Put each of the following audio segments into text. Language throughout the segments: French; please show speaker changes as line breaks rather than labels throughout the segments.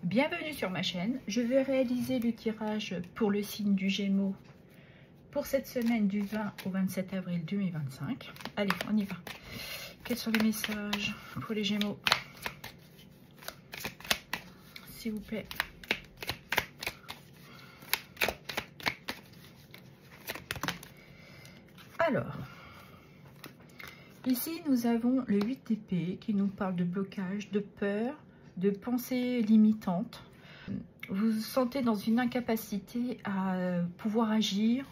Bienvenue sur ma chaîne. Je vais réaliser le tirage pour le signe du Gémeaux pour cette semaine du 20 au 27 avril 2025. Allez, on y va. Quels sont les messages pour les Gémeaux, s'il vous plaît? Alors, ici nous avons le 8 d'épée qui nous parle de blocage, de peur, de pensées limitantes. Vous vous sentez dans une incapacité à pouvoir agir.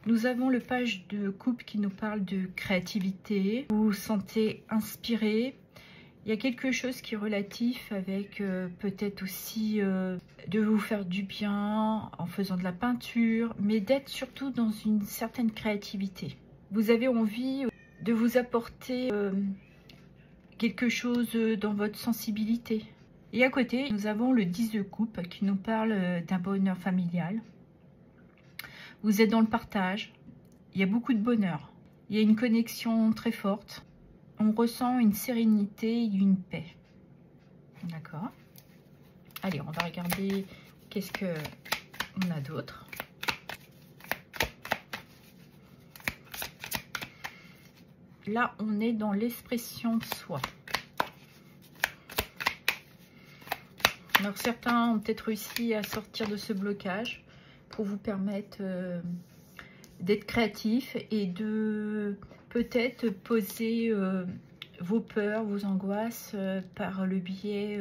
Nous avons le page de coupe qui nous parle de créativité. Vous vous sentez inspiré. Il y a quelque chose qui est relatif avec peut-être aussi de vous faire du bien en faisant de la peinture, mais d'être surtout dans une certaine créativité. Vous avez envie de vous apporter quelque chose dans votre sensibilité. Et à côté, nous avons le 10 de coupe qui nous parle d'un bonheur familial. Vous êtes dans le partage, il y a beaucoup de bonheur, il y a une connexion très forte. On ressent une sérénité et une paix. D'accord. Allez, on va regarder qu'est-ce qu'on a d'autre. Là, on est dans l'expression de soi. Alors, certains ont peut-être réussi à sortir de ce blocage pour vous permettre d'être créatif et de peut-être poser vos peurs, vos angoisses par le biais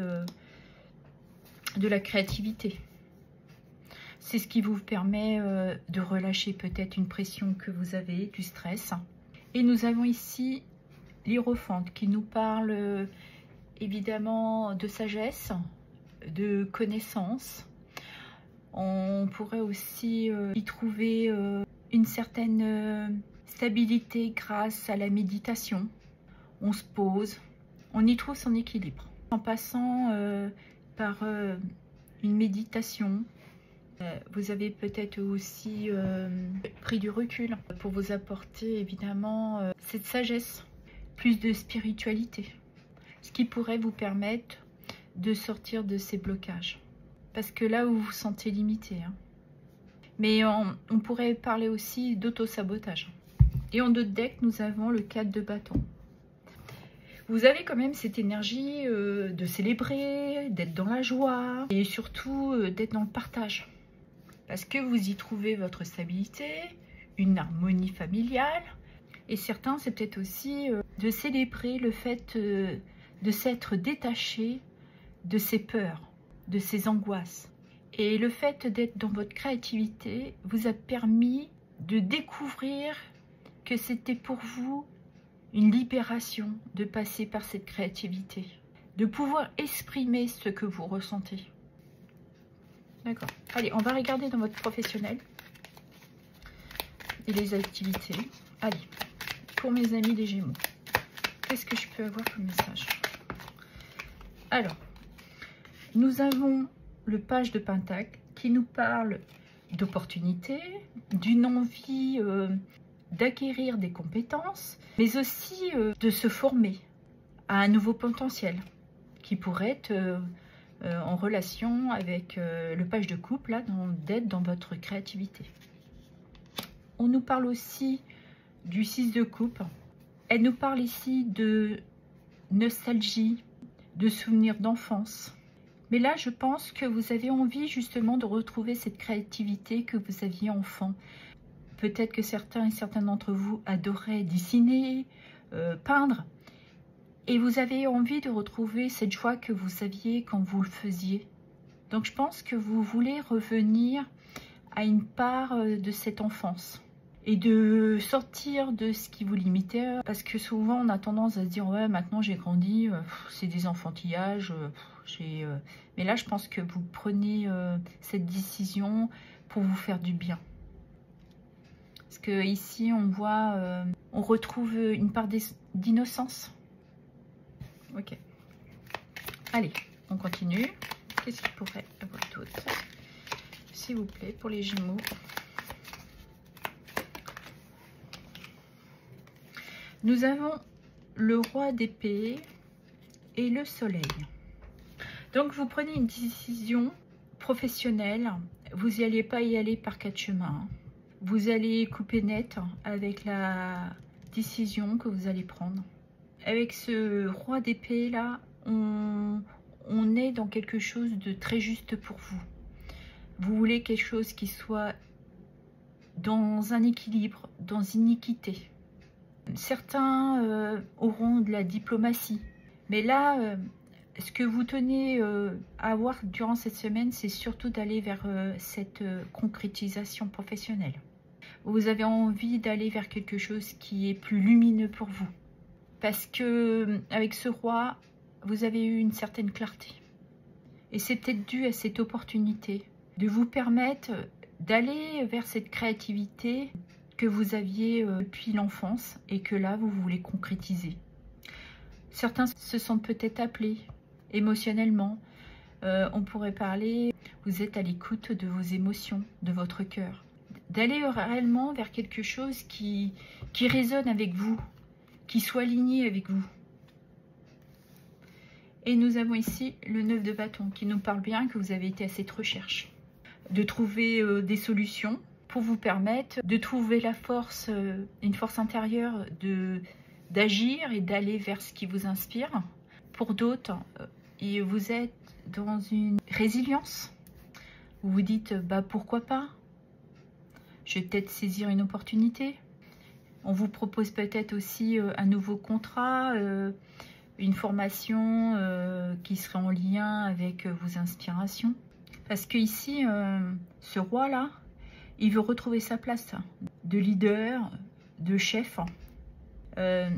de la créativité. C'est ce qui vous permet de relâcher peut-être une pression que vous avez, du stress. Et nous avons ici l'Hiérophante qui nous parle évidemment de sagesse, de connaissance. On pourrait aussi y trouver une certaine stabilité grâce à la méditation. On se pose, on y trouve son équilibre. En passant par une méditation, vous avez peut-être aussi pris du recul pour vous apporter évidemment cette sagesse, plus de spiritualité, ce qui pourrait vous permettre de sortir de ces blocages. Parce que là, vous vous sentez limité. Hein. Mais on pourrait parler aussi d'auto-sabotage. Et en d'autres decks, nous avons le 4 de bâton. Vous avez quand même cette énergie de célébrer, d'être dans la joie et surtout d'être dans le partage. Parce que vous y trouvez votre stabilité, une harmonie familiale. Et certains, c'est peut-être aussi de célébrer le fait de s'être détaché de ses peurs, de ses angoisses. Et le fait d'être dans votre créativité vous a permis de découvrir que c'était pour vous une libération de passer par cette créativité, de pouvoir exprimer ce que vous ressentez. D'accord. Allez, on va regarder dans votre professionnel et les activités. Allez, pour mes amis les Gémeaux, qu'est-ce que je peux avoir comme message? Alors, nous avons le page de Pentacle qui nous parle d'opportunités, d'une envie d'acquérir des compétences, mais aussi de se former à un nouveau potentiel qui pourrait être en relation avec le page de coupe, là, d'être dans votre créativité. On nous parle aussi du 6 de coupe. Elle nous parle ici de nostalgie, de souvenirs d'enfance. Mais là, je pense que vous avez envie justement de retrouver cette créativité que vous aviez enfant. Peut-être que certains et certaines d'entre vous adoraient dessiner, peindre. Et vous avez envie de retrouver cette joie que vous aviez quand vous le faisiez. Donc je pense que vous voulez revenir à une part de cette enfance. Et de sortir de ce qui vous limitait. Parce que souvent on a tendance à se dire, ouais, maintenant j'ai grandi, c'est des enfantillages. Mais là je pense que vous prenez cette décision pour vous faire du bien. Parce que ici on voit, on retrouve une part d'innocence. Ok. Allez, on continue. Qu'est-ce qu'il pourrait avoir d'autre, s'il vous plaît, pour les Gémeaux? Nous avons le roi d'épée et le soleil. Donc vous prenez une décision professionnelle, vous n'allez pas y aller par quatre chemins. Vous allez couper net avec la décision que vous allez prendre. Avec ce roi d'épée là, on est dans quelque chose de très juste pour vous. Vous voulez quelque chose qui soit dans un équilibre, dans une équité. Certains auront de la diplomatie. Mais là, ce que vous tenez à avoir durant cette semaine, c'est surtout d'aller vers cette concrétisation professionnelle. Vous avez envie d'aller vers quelque chose qui est plus lumineux pour vous. Parce que avec ce roi, vous avez eu une certaine clarté. Et c'est peut-être dû à cette opportunité de vous permettre d'aller vers cette créativité que vous aviez depuis l'enfance et que là, vous voulez concrétiser. Certains se sentent peut-être appelés émotionnellement. On pourrait parler, vous êtes à l'écoute de vos émotions, de votre cœur. D'aller réellement vers quelque chose qui résonne avec vous, qui soit aligné avec vous. Et nous avons ici le 9 de bâton qui nous parle bien que vous avez été à cette recherche. De trouver des solutions pour vous permettre de trouver la force, une force intérieure d'agir et d'aller vers ce qui vous inspire. Pour d'autres, vous êtes dans une résilience. Vous vous dites, bah pourquoi pas? Je vais peut-être saisir une opportunité. On vous propose peut-être aussi un nouveau contrat, une formation qui serait en lien avec vos inspirations. Parce que ici, ce roi-là, il veut retrouver sa place de leader, de chef.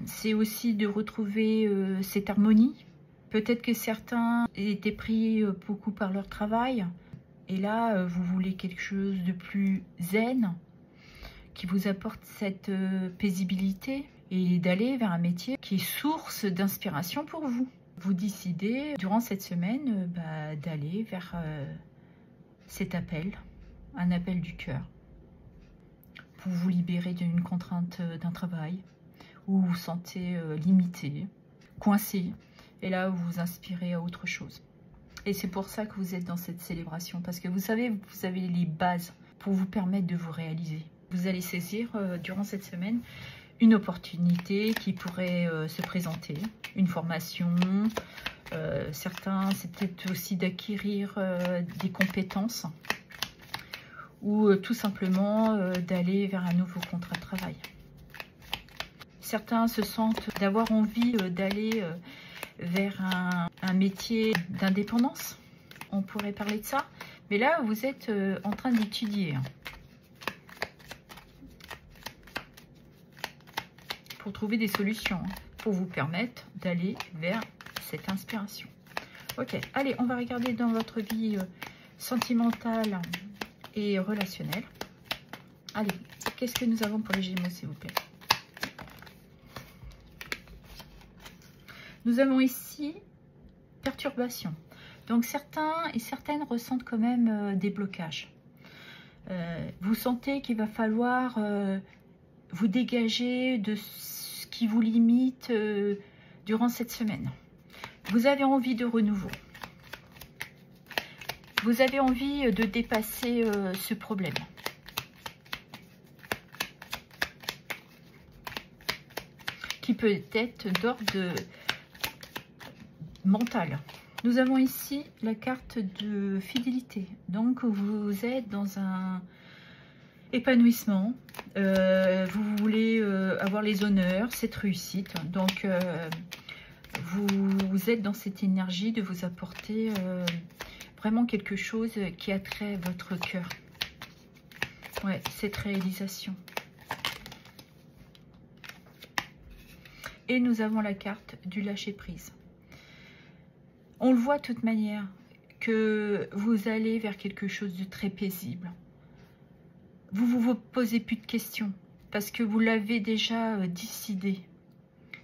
C'est aussi de retrouver cette harmonie. Peut-être que certains étaient pris beaucoup par leur travail. Et là, vous voulez quelque chose de plus zen, qui vous apporte cette paisibilité et d'aller vers un métier qui est source d'inspiration pour vous. Vous décidez, durant cette semaine, d'aller vers cet appel, un appel du cœur, pour vous libérer d'une contrainte d'un travail, où vous vous sentez limité, coincé, et là, vous vous inspirez à autre chose. Et c'est pour ça que vous êtes dans cette célébration, parce que vous savez, vous avez les bases pour vous permettre de vous réaliser. Vous allez saisir durant cette semaine une opportunité qui pourrait se présenter, une formation. Certains, c'est peut-être aussi d'acquérir des compétences ou tout simplement d'aller vers un nouveau contrat de travail. Certains se sentent d'avoir envie d'aller vers un métier d'indépendance. On pourrait parler de ça. Mais là, vous êtes en train d'étudier. Pour trouver des solutions, pour vous permettre d'aller vers cette inspiration. Ok, allez, on va regarder dans votre vie sentimentale et relationnelle. Allez, qu'est-ce que nous avons pour les Gémeaux, s'il vous plaît? Nous avons ici perturbation. Donc certains et certaines ressentent quand même des blocages. Vous sentez qu'il va falloir vous dégager de ce qui vous limite durant cette semaine. Vous avez envie de renouveau. Vous avez envie de dépasser ce problème. Qui peut être d'ordre mental. Nous avons ici la carte de fidélité. Donc, vous êtes dans un épanouissement. Vous voulez avoir les honneurs, cette réussite. Donc, vous êtes dans cette énergie de vous apporter vraiment quelque chose qui attrait votre cœur. Ouais, cette réalisation. Et nous avons la carte du lâcher-prise. On le voit de toute manière que vous allez vers quelque chose de très paisible. Vous ne vous posez plus de questions parce que vous l'avez déjà décidé.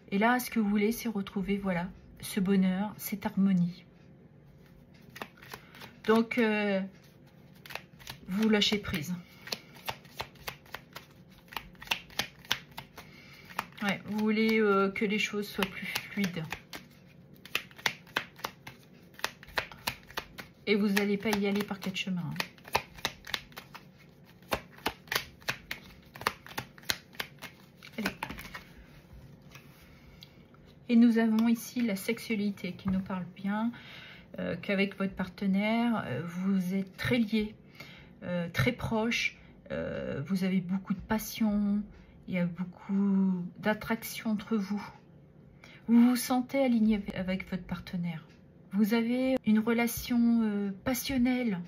Et là, ce que vous voulez, c'est retrouver, voilà, ce bonheur, cette harmonie. Donc, vous lâchez prise. Ouais, vous voulez que les choses soient plus fluides. Et vous n'allez pas y aller par 4 chemins. Hein. Allez. Et nous avons ici la sexualité qui nous parle bien, qu'avec votre partenaire, vous êtes très liés, très proches, vous avez beaucoup de passion, il y a beaucoup d'attraction entre vous. Vous vous sentez aligné avec votre partenaire. Vous avez une relation passionnelle.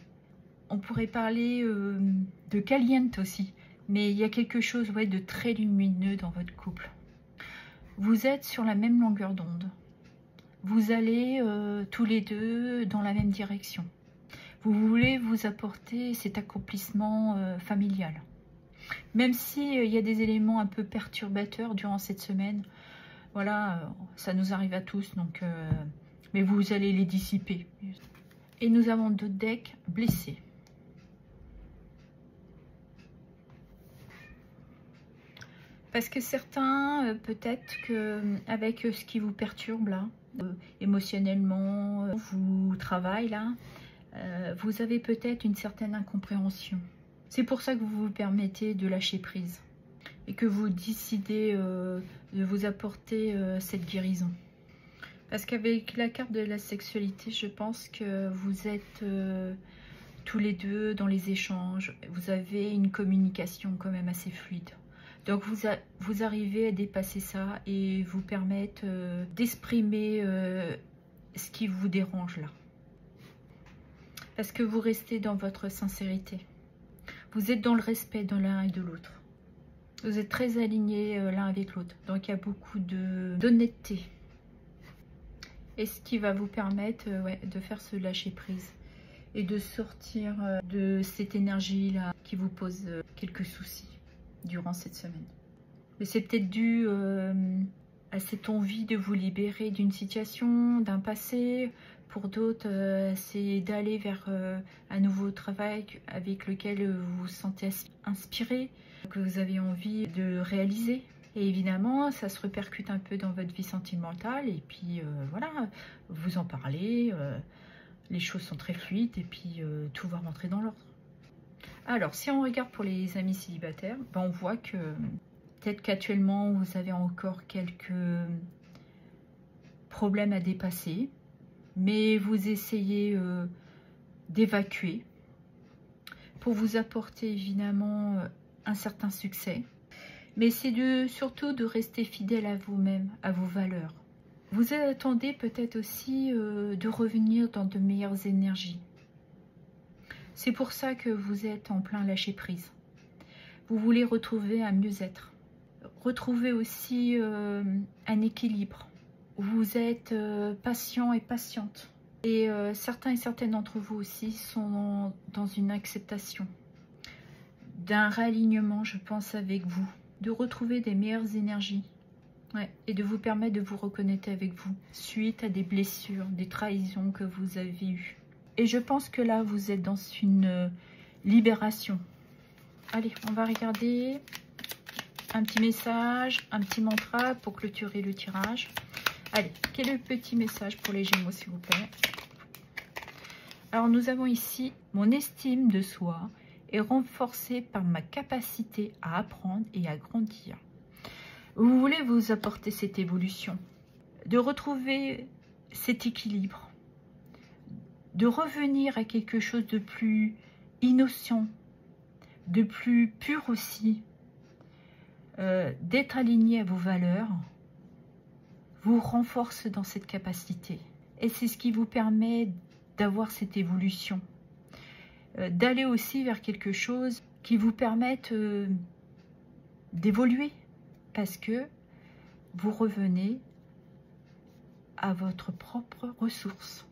On pourrait parler de caliente aussi. Mais il y a quelque chose de très lumineux dans votre couple. Vous êtes sur la même longueur d'onde. Vous allez tous les deux dans la même direction. Vous voulez vous apporter cet accomplissement familial. Même s'il y a des éléments un peu perturbateurs durant cette semaine, voilà, ça nous arrive à tous, donc, mais vous allez les dissiper. Et nous avons d'autres decks blessés. Parce que certains, peut-être qu'avec ce qui vous perturbe là, émotionnellement, vous travaillez là, vous avez peut-être une certaine incompréhension. C'est pour ça que vous vous permettez de lâcher prise et que vous décidez de vous apporter cette guérison. Parce qu'avec la carte de la sexualité, je pense que vous êtes tous les deux dans les échanges. Vous avez une communication quand même assez fluide. Donc vous arrivez à dépasser ça et vous permettre d'exprimer ce qui vous dérange là. Parce que vous restez dans votre sincérité. Vous êtes dans le respect de l'un et de l'autre. Vous êtes très alignés l'un avec l'autre. Donc il y a beaucoup d'honnêteté. Et ce qui va vous permettre de faire ce lâcher prise. Et de sortir de cette énergie-là qui vous pose quelques soucis durant cette semaine. Mais c'est peut-être dû à cette envie de vous libérer d'une situation, d'un passé. Pour d'autres, c'est d'aller vers un nouveau travail avec lequel vous vous sentez inspiré, que vous avez envie de réaliser. Et évidemment, ça se répercute un peu dans votre vie sentimentale. Et puis voilà, vous en parlez, les choses sont très fluides et puis tout va rentrer dans l'ordre. Alors, si on regarde pour les amis célibataires, on voit que peut-être qu'actuellement, vous avez encore quelques problèmes à dépasser. Mais vous essayez d'évacuer pour vous apporter évidemment un certain succès. Mais c'est surtout de rester fidèle à vous-même, à vos valeurs. Vous attendez peut-être aussi de revenir dans de meilleures énergies. C'est pour ça que vous êtes en plein lâcher-prise. Vous voulez retrouver un mieux-être. Retrouver aussi un équilibre. Vous êtes patient et patiente. Et certains et certaines d'entre vous aussi sont dans une acceptation d'un réalignement, je pense, avec vous. De retrouver des meilleures énergies. Ouais, et de vous permettre de vous reconnecter avec vous. Suite à des blessures, des trahisons que vous avez eues. Et je pense que là, vous êtes dans une libération. Allez, on va regarder un petit message, un petit mantra pour clôturer le tirage. Allez, quel est le petit message pour les Gémeaux, s'il vous plaît? Alors, nous avons ici « Mon estime de soi est renforcée par ma capacité à apprendre et à grandir. » Vous voulez vous apporter cette évolution, de retrouver cet équilibre, de revenir à quelque chose de plus innocent, de plus pur aussi, d'être aligné à vos valeurs, vous renforce dans cette capacité. Et c'est ce qui vous permet d'avoir cette évolution. D'aller aussi vers quelque chose qui vous permette d'évoluer. Parce que vous revenez à votre propre ressource.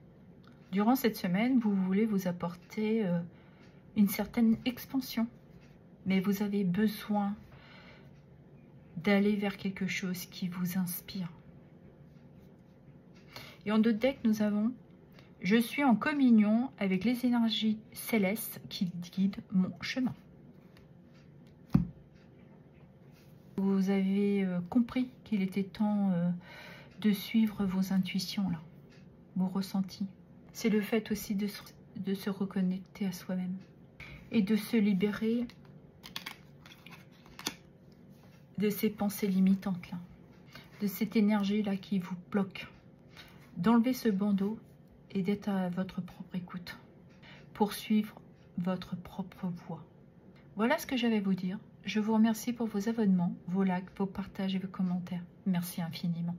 Durant cette semaine, vous voulez vous apporter une certaine expansion. Mais vous avez besoin d'aller vers quelque chose qui vous inspire. Et en d'autres decks, nous avons « Je suis en communion avec les énergies célestes qui guident mon chemin ». Vous avez compris qu'il était temps de suivre vos intuitions, là, vos ressentis. C'est le fait aussi de de se reconnecter à soi-même et de se libérer de ces pensées limitantes là, de cette énergie là qui vous bloque, d'enlever ce bandeau et d'être à votre propre écoute, poursuivre votre propre voie. Voilà ce que j'avais à vous dire. Je vous remercie pour vos abonnements, vos likes, vos partages et vos commentaires. Merci infiniment.